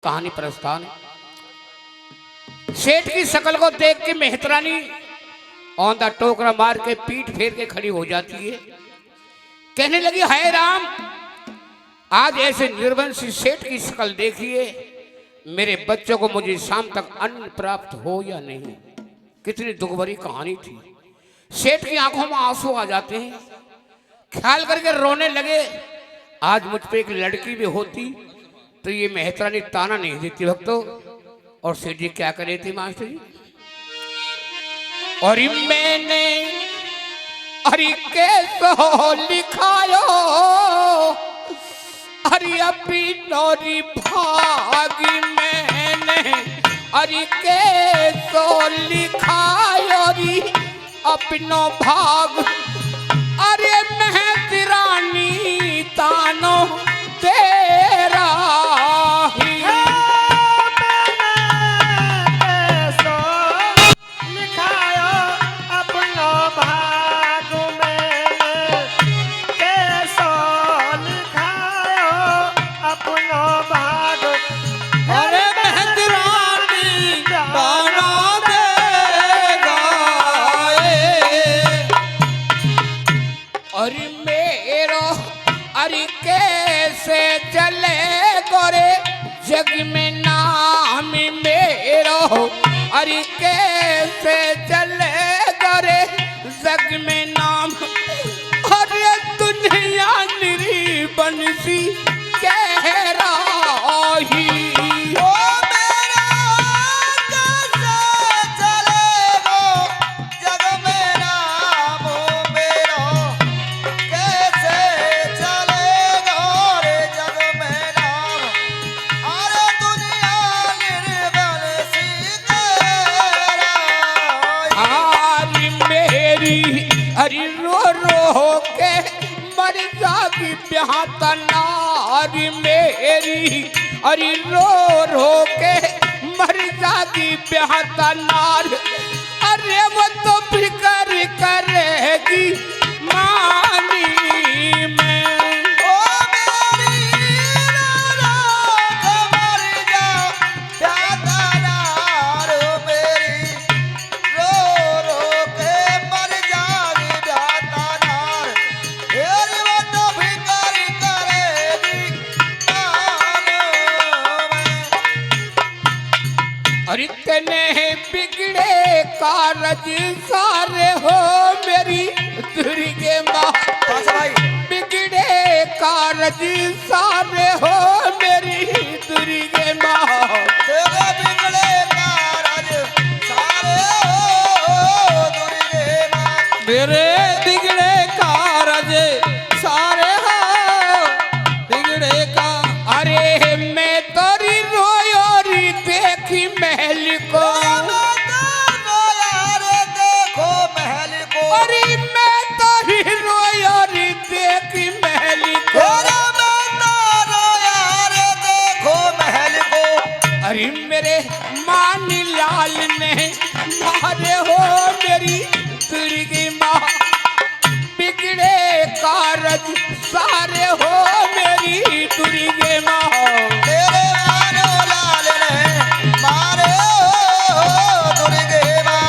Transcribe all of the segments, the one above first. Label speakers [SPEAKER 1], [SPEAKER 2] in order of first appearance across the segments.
[SPEAKER 1] कहानी प्रस्थान। सेठ की शक्ल को देख के मेहतरानी औंधा टोकरा मार के पीठ फेर के खड़ी हो जाती है। कहने लगी, हाय राम, आज ऐसे निर्वंशी सेठ की शक्ल देखिए, मेरे बच्चों को मुझे शाम तक अन्न प्राप्त हो या नहीं। कितनी दुख भरी कहानी थी। सेठ की आंखों में आंसू आ जाते हैं, ख्याल करके रोने लगे, आज मुझ पे एक लड़की भी होती तो ये मेहतरानी ताना नहीं देती भक्तों। और सेठ जी क्या करे थे मास्टर जी, और मैंने अरे कैसो लिखायो, अरे अपनी नौरी भागी मैंने, अरे कैसो लिखायो रे अपनो भाग, अरे मेहतरानी तानो तेरा ही। अरे मेरो अरे कैसे चले गोरे जग में नाम मेरो, अरे कैसे चले गोरे जग में नाम, अरे दुनिया निरी बंसी कह रही। हरी रो रो के मर जागी ब्याहता नारी मेरी, हरी रो रो के मर जागी ब्याहता नार, अरे वो तो फिक्र करेगी मानी में। अरे तने बिगड़े कारज सारे हो मेरी दुर्गे माँ, बिगड़े कारज सारे हो मेरी दुर्गे माँ, बिगड़े कारज सारे हो दुर्गे माँ, मेरे बिगड़े कारज सारे हो बिगड़े का। अरे मैं तोरी रोयोरी देखी महल को, देखो महल को, अरे मैं तोरी रोयोरी देखी महल को, देखो महल को, अरे मेरे मानी लाल ने मारे हो मेरी दुर्गी माँ, बिगड़े कारज सारे हो मेरी दुर्गे माँ, तेरे मानो लाल ने मारे हो दुर्गे माँ,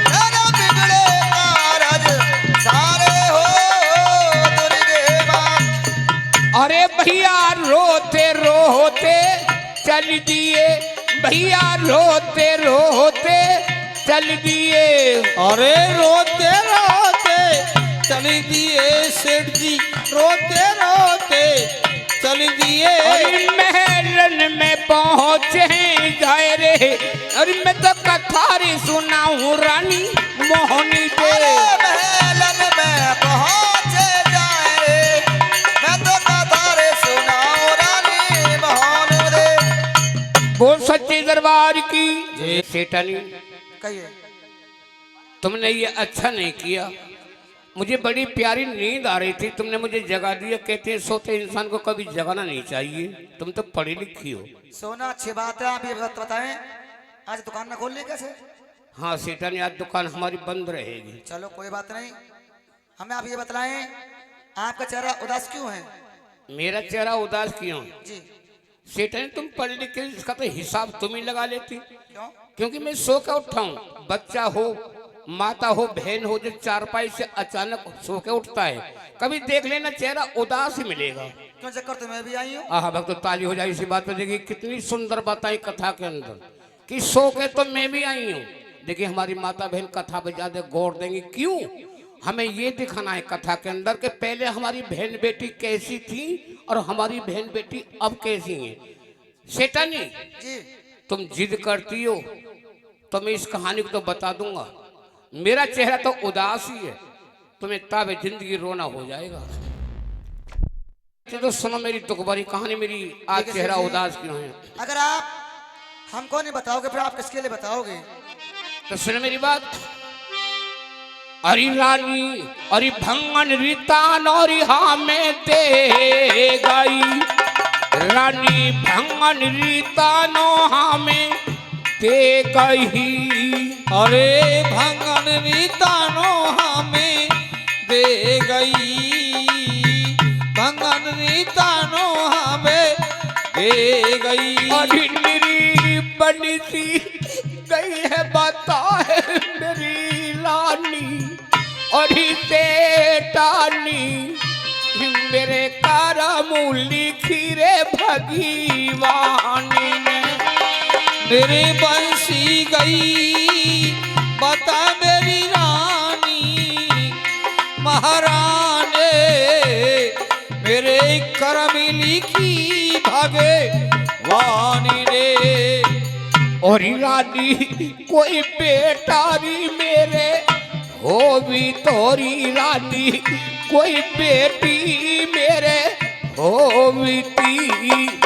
[SPEAKER 1] तेरे बिगड़े कारज सारे हो दुर्गे माँ। अरे भैया रोते रोते चल दिए, भैया रोते रोते चल दिए, अरे रोते रोते चल दिए सेठ जी, रोते रोते चल दिए। महलन में पहुँचे जाए रे, अरे मैं तो कथारी सुनाऊं रानी मोहनी तेरे, महलन में पहुँचे जाए रे, मैं तो कथारी सुनाऊं रानी मोहनी रे। बोल सच्चे दरबार की जय। सेठानी कहिए, तुमने ये अच्छा नहीं किया, मुझे बड़ी प्यारी नींद आ रही थी, तुमने मुझे जगा दिया। कहते हैं सोते इंसान को कभी जगाना नहीं चाहिए, तुम तो पढ़ी लिखी हो।
[SPEAKER 2] सोना अच्छी बात है, आप ये बताएं आज दुकान ना खोल ली कैसे?
[SPEAKER 1] हाँ सेठानी, आज दुकान हमारी बंद रहेगी।
[SPEAKER 2] चलो कोई बात नहीं, हमें आप ये बताएं आपका चेहरा उदास क्यों है?
[SPEAKER 1] मेरा चेहरा उदास क्यों?
[SPEAKER 2] जी
[SPEAKER 1] सेठन तुम पढ़ लिख के इसका तो हिसाब तुम ही लगा लेती।
[SPEAKER 2] क्यों?
[SPEAKER 1] क्योंकि मैं सो के उठा हूँ, बच्चा हो, माता हो, बहन हो, जो चारपाई से अचानक सो के उठता है, कभी देख लेना चेहरा उदास ही मिलेगा।
[SPEAKER 2] क्यों चक्कर तो मैं भी आई हूँ।
[SPEAKER 1] आहा भक्त, तो ताली हो जाए इसी बात पे। देखिए कितनी सुंदर बताई कथा के अंदर कि सो के तो मैं भी आई हूँ। देखिए हमारी माता बहन कथा पे ज्यादा गौर देंगी, क्यों? हमें ये दिखाना है कथा के अंदर कि पहले हमारी बहन बेटी कैसी थी और हमारी बहन बेटी अब कैसी है। सेठानी
[SPEAKER 2] जी
[SPEAKER 1] तुम जिद करती हो तो मैं इस कहानी को तो बता दूंगा। मेरा चेहरा तो उदास ही है, तुम्हें ताबे जिंदगी रोना हो जाएगा। तो सुनो मेरी दुखभरी कहानी, मेरी आज
[SPEAKER 2] ठीक है
[SPEAKER 1] चेहरा
[SPEAKER 2] सेठ जी।
[SPEAKER 1] उदास क्यों है।
[SPEAKER 2] अगर आप हमको नहीं बताओगे फिर आप किसके लिए बताओगे?
[SPEAKER 1] तो सुनो मेरी बात। अरे रानी अरे भंगन रीतान और हमें दे गई, रानी भंगन रीतानो हमें दे गई।
[SPEAKER 3] अरे भंगन रीतानो हमें दे गई, भंगन रीतानो हमें दे गई।
[SPEAKER 1] अरे मेरी बड़ी सी गई है बता है मेरी रानी और सेठानी, मेरे करम लिखी रे भगवानी ने।
[SPEAKER 3] मेरे बंसी गई बता मेरी रानी, महारानी मेरे करम लिखी भगवानी ने।
[SPEAKER 1] और रानी कोई बेटारी मेरे हो भी तोरी रानी, कोई बेटी मेरे हो भी ती।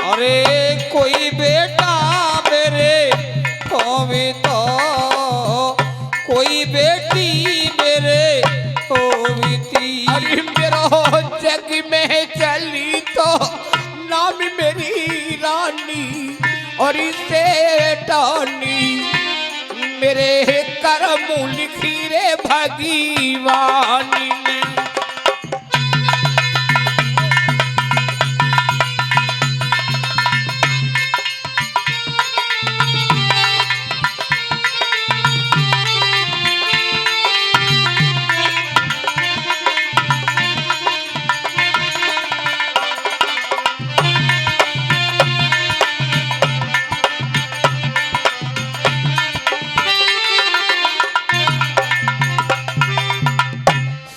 [SPEAKER 3] अरे कोई बेटा मेरे होवे तो, कोई बेटी मेरे होती।
[SPEAKER 1] अरे मेरा जग में चली तो नाम मेरी रानी और सेठानी, मेरे करम लिखी रे भगवानी ने।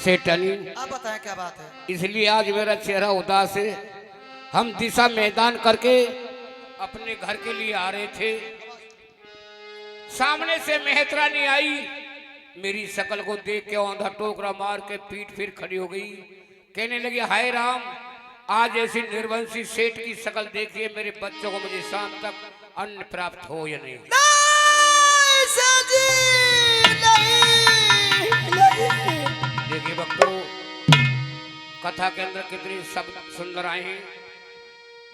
[SPEAKER 1] सेठानी
[SPEAKER 2] आप बताएं क्या बात है?
[SPEAKER 1] इसलिए आज मेरा चेहरा उदास है। हम दिशा मैदान करके अपने घर के लिए आ रहे थे, सामने से मेहतरानी आई, मेरी शकल को देख के औंधा टोकरा मार के पीठ फिर खड़ी हो गई। कहने लगी हाय राम, आज ऐसी निर्वंशी सेठ की शकल देखिए, मेरे बच्चों को मुझे शाम तक अन्न प्राप्त हो या नहीं। देखिए भक्तों, कथा के अंदर कितनी शब्द सुंदर आए हैं।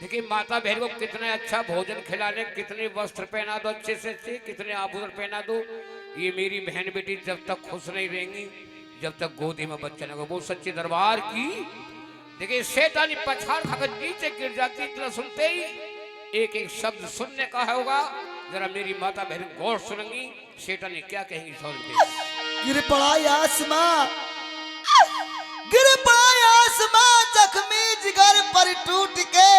[SPEAKER 1] देखिए माता बहन को कितने अच्छा भोजन खिलाने, कितने वस्त्र पहना दो अच्छे से अच्छे, कितने आभूषण पहना दो। ये मेरी बहन बेटी जब तक खुश नहीं रहेंगी, जब तक गोदी में बच्चा न हो। वो सच्चे दरबार की देखिए सेठानी पछाड़ खाकर नीचे गिर जाती, इतना सुनते ही एक एक शब्द सुनने का होगा। जरा मेरी माता बहन गौर सुनेंगी, सेठानी क्या कहेंगी सुन के।
[SPEAKER 2] गिर पड़ा आसमां, गिर पड़ा आसमां, जख्मी जिगर पर टूट के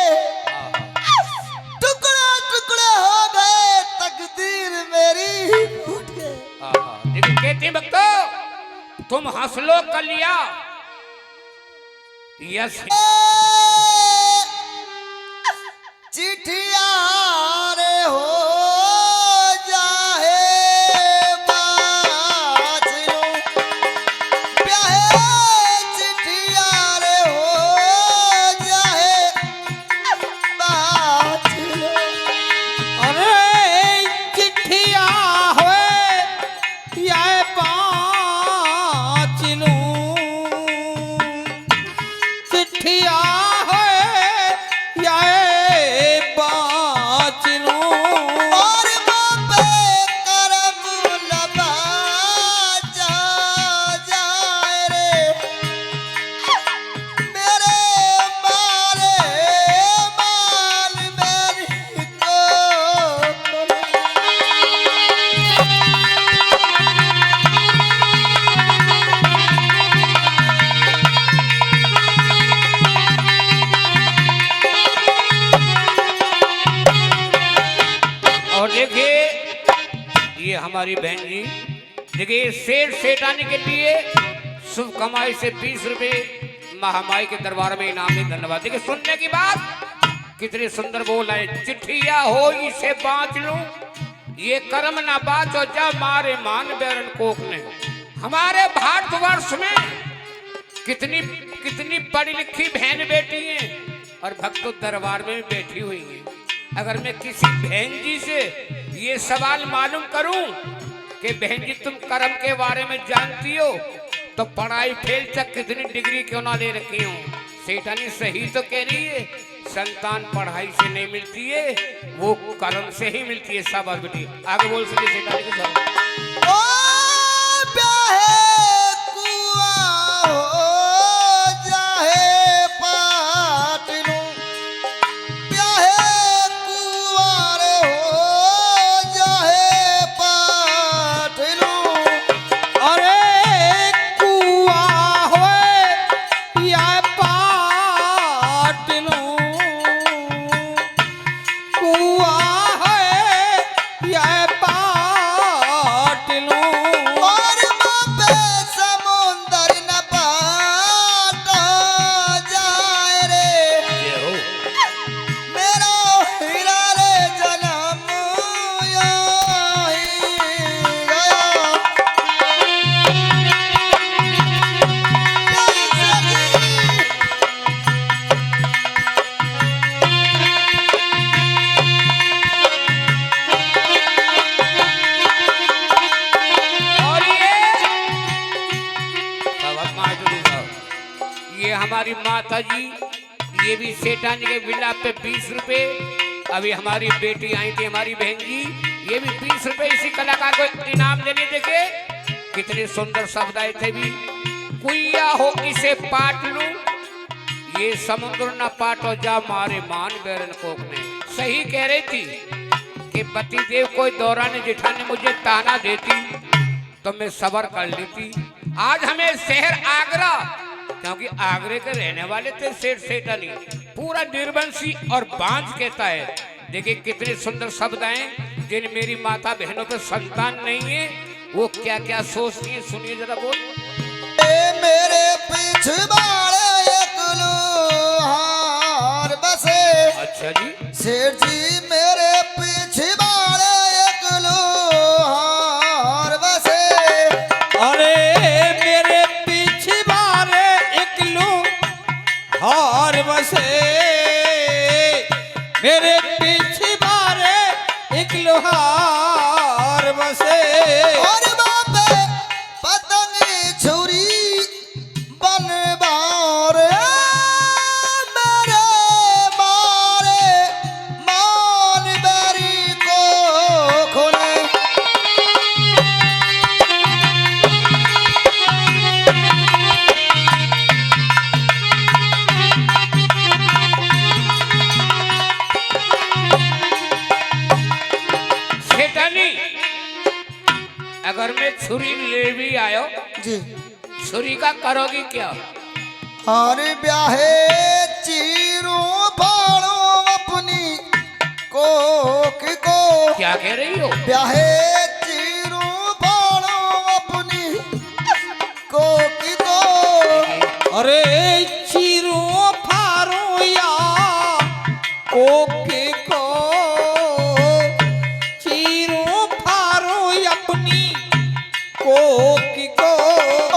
[SPEAKER 2] टुकड़ा टुकड़ा हो गए, तकदीर मेरी फूट गए।
[SPEAKER 1] देखिए कहती भक्तों, तुम हंस लो कलिया, यस
[SPEAKER 2] चिट्ठिया रे हो जाहे बाछड़ू, प्याहे चिट्ठिया रे हो जाहे बाछड़ू।
[SPEAKER 3] अरे चिट्ठिया होए या पाँच नू, चिट्ठिया
[SPEAKER 1] देखिए ये हमारी बहन जी, देखिए सेठ सेठानी के लिए शुभ कमाई से 20 रुपए महामाई के दरबार में इनाम में धन्यवाद। देखिए सुनने की बात कितनी सुंदर बोल है। चिट्ठिया हो इसे बाँच लूं, ये कर्म ना बाचो जा मारे मान बैरन कोक ने। हमारे भारतवर्ष में कितनी कितनी पढ़ी लिखी बहन बेटी हैं और भक्तों दरबार में बैठी हुई हैं। अगर मैं किसी बहन जी से ये सवाल मालूम करूं कि बहन जी तुम कर्म के बारे में जानती हो तो पढ़ाई फेल तक कितनी डिग्री क्यों ना ले रखी हो। सेठानी सही तो कह रही है, संतान पढ़ाई से नहीं मिलती है, वो कर्म से ही मिलती है। शाबाश बेटी, आगे बोल सकते सेठानी के साथ।
[SPEAKER 2] ओ प्याहे कुआं हो जाहे पाटलू, प्याहे कुंवर हो जाहे पाटलू।
[SPEAKER 3] अरे कुआ होए या पाट लूं, कुआ है या पाट लूं।
[SPEAKER 2] और बाबे समुंदर न पाट जाए रे,
[SPEAKER 1] जय हो।
[SPEAKER 2] मेरा हीरा रे जन्म यहीं गया।
[SPEAKER 1] और ये हमारी माता जी, ये भी सेठानी के विला पे 20 रुपए। अभी हमारी बेटी आई थी, हमारी बहन जी, ये भी 20 रुपए इसी कलाकार को इनाम देने। देखे कितने सुंदर शब्द आए थे भी। कुइया हो इसे पाट लूं, ये समुद्र न पाटो जा मारे मान बैरन कोक ने। सही कह रही थी कि पतिदेव कोई दौरान जेठानी मुझे ताना देती तो मैं सबर कर लेती। आज हमें शहर आगरा, क्योंकि आगरे के रहने वाले थे सेठ सेठानी, पूरा निर्वंशी और बांझ कहता है। देखिए कितने सुंदर शब्द आए। जिन मेरी माता बहनों पे संतान नहीं है वो क्या क्या सोचती है, सुनिए जरा बोल।
[SPEAKER 2] मेरे पीछे बाड़े एक लोहार बसे,
[SPEAKER 1] अच्छा जी,
[SPEAKER 2] सेठ जी मेरे पीछे बाड़े एक लोहार बसे।
[SPEAKER 3] अरे मेरे पीछे बारे एक हार बसे, मेरे पीछे बारे एक लोहार बसे।
[SPEAKER 2] और बाबे पतंगी छुरी बनवार मेरे मारे मान बेरी को खोने।
[SPEAKER 1] सेठानी अगर मैं छुरी ले भी आयो,
[SPEAKER 2] जी
[SPEAKER 1] छुरी का करोगी क्या?
[SPEAKER 2] और ब्याहे चीरू फाड़ो अपनी कोक को।
[SPEAKER 1] क्या कह रही हो?
[SPEAKER 2] ब्याहे चीरू फाड़ो अपनी कोक को।
[SPEAKER 3] अरे चीरो फारो या कोके को, चीरो फारो अपनी कोकी को।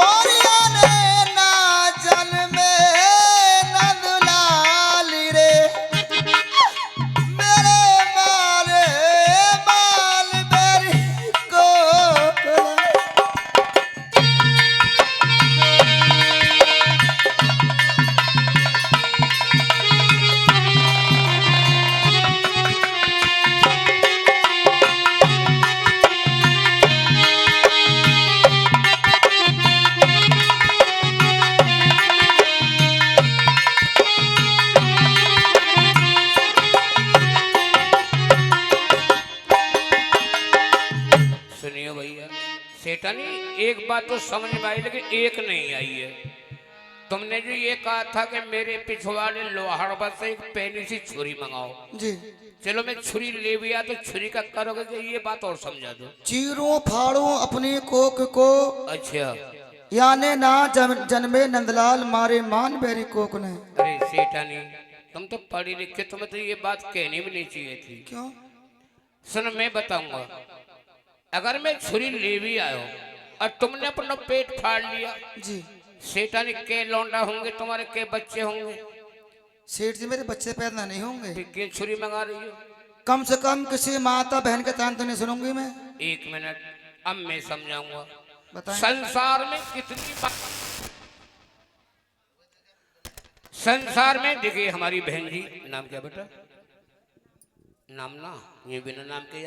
[SPEAKER 2] और याने ना जल में नंदलाल रे, मेरे मारे माल बेरी को।
[SPEAKER 1] सेठानी एक बात तो समझ में आई लेकिन एक नहीं आई है। तुमने जो ये कहा था कि मेरे पिछवाड़े लोहाड़बा से एक पैनी सी छुरी मंगाओ,
[SPEAKER 2] जी
[SPEAKER 1] चलो मैं छुरी ले भी आ तो छुरी का करोगे कि ये बात और समझा दो।
[SPEAKER 2] चीरों फाड़ो अपनी कोक को,
[SPEAKER 1] अच्छा,
[SPEAKER 2] याने ना जन्मे नंदलाल मारे मान बेरी कोक ने।
[SPEAKER 1] अरे सेठानी, तुम तो पढ़ी लिखे, तुम्हें तो ये बात कहनी भी नहीं चाहिए थी।
[SPEAKER 2] क्यों?
[SPEAKER 1] सुन, मैं बताऊंगा, अगर मैं छुरी ले भी आयो और तुमने अपना पेट फाड़ लिया,
[SPEAKER 2] जी
[SPEAKER 1] सेठानी के लौंडा होंगे तुम्हारे, के बच्चे होंगे,
[SPEAKER 2] सेठ जी मेरे बच्चे पैदा नहीं होंगे।
[SPEAKER 1] फिर क्यों छुरी मंगा रही हो?
[SPEAKER 2] कम से कम किसी माता बहन के तान तो नहीं सुनूंगी मैं।
[SPEAKER 1] एक मिनट, अब मैं समझाऊंगा।
[SPEAKER 2] बताएं।
[SPEAKER 1] संसार में कितनी संसार में देखिए, हमारी बहन जी, नाम क्या बेटा? नाम ना, ये बिना नाम के